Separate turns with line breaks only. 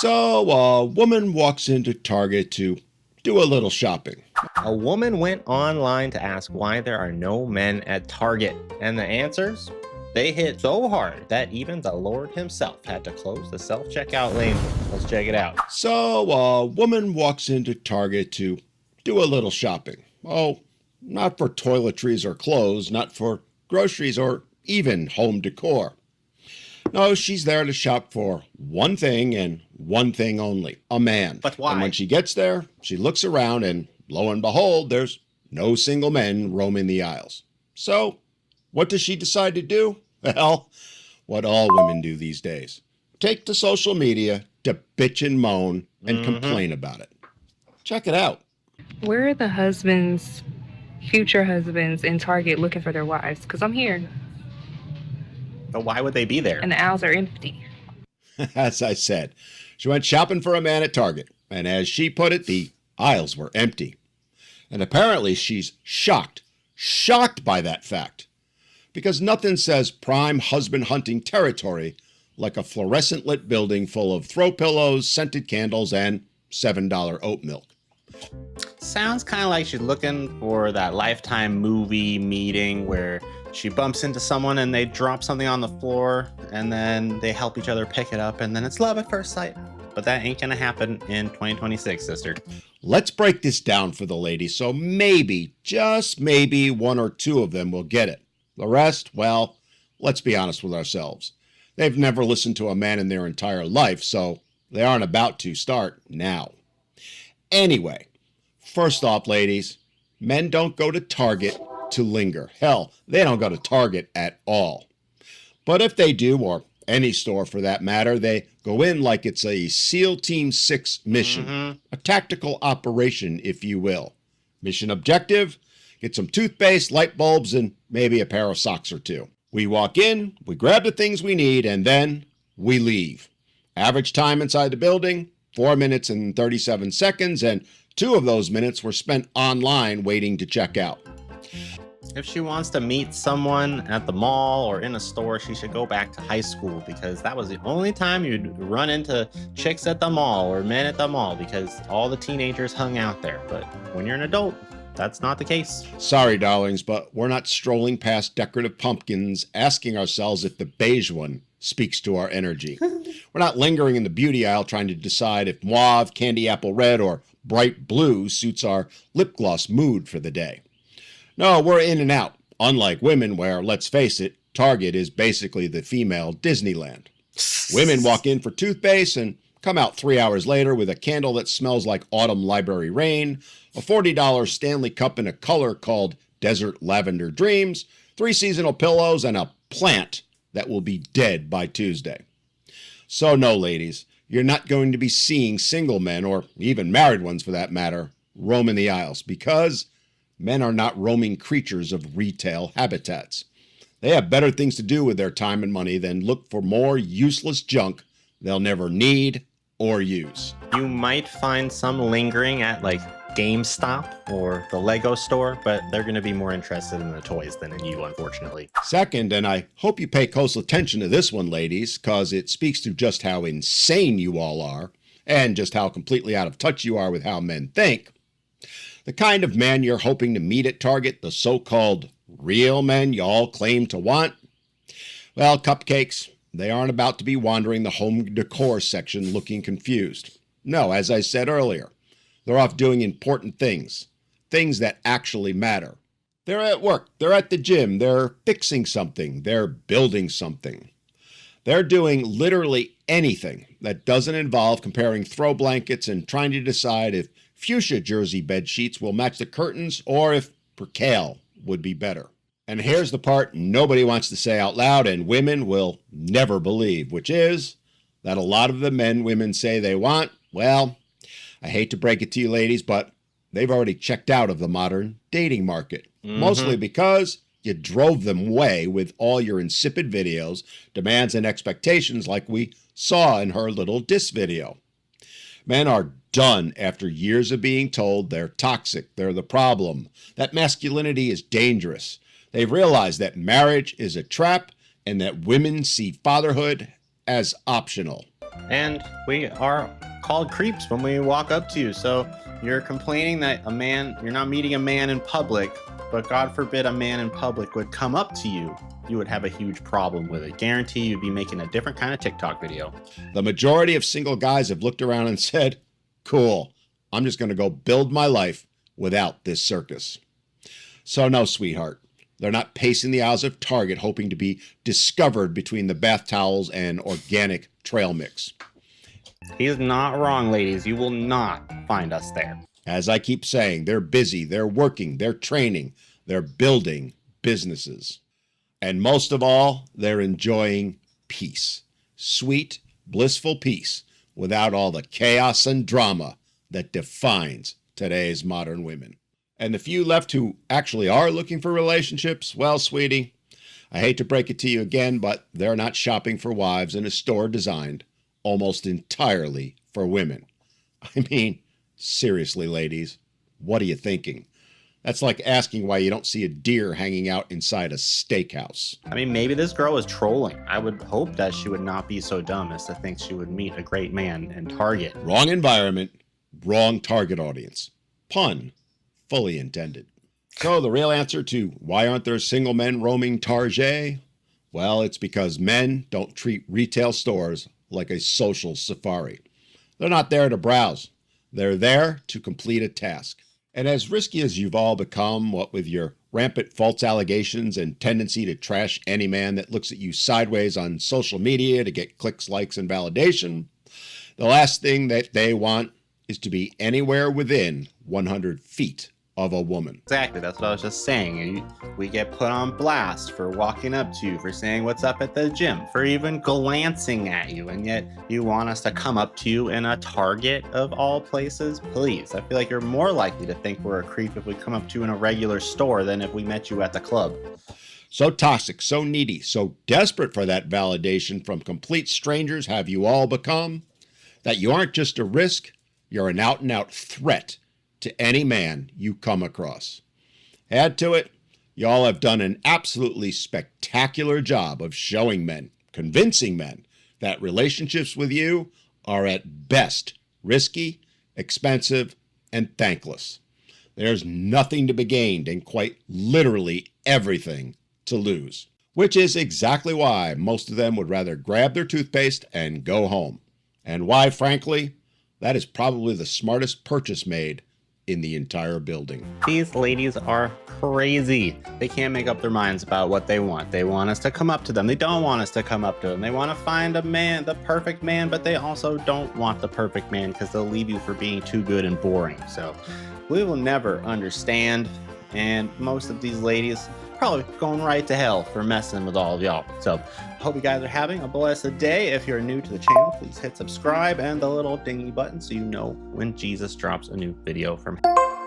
So a woman walks into Target to do a little shopping.
A woman went online to ask why there are no men at Target, and the answers? They hit so hard that even the Lord himself had to close the self-checkout lane. Let's check it out.
So a woman walks into Target to do a little shopping. Oh, not for toiletries or clothes, not for groceries or even home decor. No, she's there to shop for one thing and one thing only, a man.
But why?
And when she gets there, she looks around and lo and behold, there's no single men roaming the aisles. So what does she decide to do? Well, what all women do these days. Take to social media to bitch and moan and complain about it. Check it out.
Where are the husbands, future husbands in Target looking for their wives? Because I'm here
But why would they be there?
and the aisles are empty.
As I said, she went shopping for a man at Target, and as she put it, the aisles were empty. And apparently she's shocked by that fact. Because nothing says prime husband hunting territory like a fluorescent lit building full of throw pillows, scented candles, and $7 oat milk.
Sounds kind of like she's looking for that Lifetime movie meeting where she bumps into someone and they drop something on the floor and then they help each other pick it up and then it's love at first sight. But that ain't gonna happen in 2026, sister.
Let's break this down for the ladies so maybe, just maybe, one or two of them will get it. The rest, well, let's be honest with ourselves. They've never listened to a man in their entire life, so they aren't about to start now. Anyway, first off, ladies, men don't go to Target to linger. Hell, they don't go to Target at all. But if they do, or any store for that matter, they go in like it's a SEAL Team 6 mission, a tactical operation, if you will. Mission objective, get some toothpaste, light bulbs, and maybe a pair of socks or two. We walk in, we grab the things we need, and then we leave. Average time inside the building, 4 minutes and 37 seconds, and 2 of those minutes were spent online waiting to check out.
If she wants to meet someone at the mall or in a store, she should go back to high school because that was the only time you'd run into chicks at the mall or men at the mall because all the teenagers hung out there. But when you're an adult, that's not the case.
Sorry, darlings, but we're not strolling past decorative pumpkins asking ourselves if the beige one speaks to our energy. We're not lingering in the beauty aisle trying to decide if mauve, candy apple red, or bright blue suits our lip gloss mood for the day. No, we're in and out, unlike women where, let's face it, Target is basically the female Disneyland. Women walk in for toothpaste and come out 3 hours later with a candle that smells like autumn library rain, a $40 Stanley Cup in a color called Desert Lavender Dreams, 3 seasonal pillows, and a plant that will be dead by Tuesday. So no, ladies, you're not going to be seeing single men, or even married ones for that matter, roaming the aisles because men are not roaming creatures of retail habitats. They have better things to do with their time and money than look for more useless junk they'll never need or use.
You might find some lingering at like GameStop or the Lego store, but they're going to be more interested in the toys than in you, unfortunately.
Second, and I hope you pay close attention to this one, ladies, because it speaks to just how insane you all are and just how completely out of touch you are with how men think. The kind of man you're hoping to meet at Target, the so-called real men you all claim to want, well, cupcakes, they aren't about to be wandering the home decor section looking confused. No, as I said earlier, they're off doing important things, things that actually matter. They're at work, they're at the gym, they're fixing something, they're building something. They're doing literally anything that doesn't involve comparing throw blankets and trying to decide if fuchsia jersey bed sheets will match the curtains or if percale would be better. And here's the part nobody wants to say out loud and women will never believe, which is that a lot of the men women say they want, well, I hate to break it to you ladies, but they've already checked out of the modern dating market. Mostly because you drove them away with all your insipid videos, demands, and expectations like we saw in her little diss video. Men are done after years of being told they're toxic, they're the problem, that masculinity is dangerous. They've realized that marriage is a trap and that women see fatherhood as optional.
And we are called creeps when we walk up to you. So you're complaining that you're not meeting a man in public, but God forbid a man in public would come up to you. You would have a huge problem with it. Guarantee you'd be making a different kind of TikTok video.
The majority of single guys have looked around and said, cool, I'm just going to go build my life without this circus. So no, sweetheart, they're not pacing the aisles of Target hoping to be discovered between the bath towels and organic trail mix.
He's not wrong, ladies. You will not find us there.
As I keep saying, they're busy, they're working, they're training, they're building businesses. And most of all, they're enjoying peace. Sweet, blissful peace without all the chaos and drama that defines today's modern women. And the few left who actually are looking for relationships, well, sweetie, I hate to break it to you again, but they're not shopping for wives in a store designed almost entirely for women. I mean, seriously, ladies, what are you thinking? That's like asking why you don't see a deer hanging out inside a steakhouse.
I mean, maybe this girl is trolling. I would hope that she would not be so dumb as to think she would meet a great man in Target.
Wrong environment, wrong target audience. Pun fully intended. So the real answer to why aren't there single men roaming Target? Well, it's because men don't treat retail stores like a social safari. They're not there to browse. They're there to complete a task. And as risky as you've all become, what with your rampant false allegations and tendency to trash any man that looks at you sideways on social media to get clicks, likes, and validation, the last thing that they want is to be anywhere within 100 feet of a woman.
Exactly, that's what I was just saying. We get put on blast for walking up to you, for saying what's up at the gym, for even glancing at you, and yet you want us to come up to you in a Target of all places? Please, I feel like you're more likely to think we're a creep if we come up to you in a regular store than if we met you at the club.
So toxic, so needy, so desperate for that validation from complete strangers have you all become that you aren't just a risk, you're an out-and-out threat to any man you come across. Add to it, y'all have done an absolutely spectacular job of showing men, convincing men, that relationships with you are at best risky, expensive, and thankless. There's nothing to be gained and quite literally everything to lose, which is exactly why most of them would rather grab their toothpaste and go home. And why, frankly, that is probably the smartest purchase made in the entire building.
These ladies are crazy. They can't make up their minds about what they want. They want us to come up to them. They don't want us to come up to them. They want to find a man, the perfect man, but they also don't want the perfect man because they'll leave you for being too good and boring. So we will never understand. And most of these ladies probably going right to hell for messing with all of y'all. So I hope you guys are having a blessed day. If you're new to the channel, please hit subscribe and the little dingy button so you know when Jesus drops a new video from him.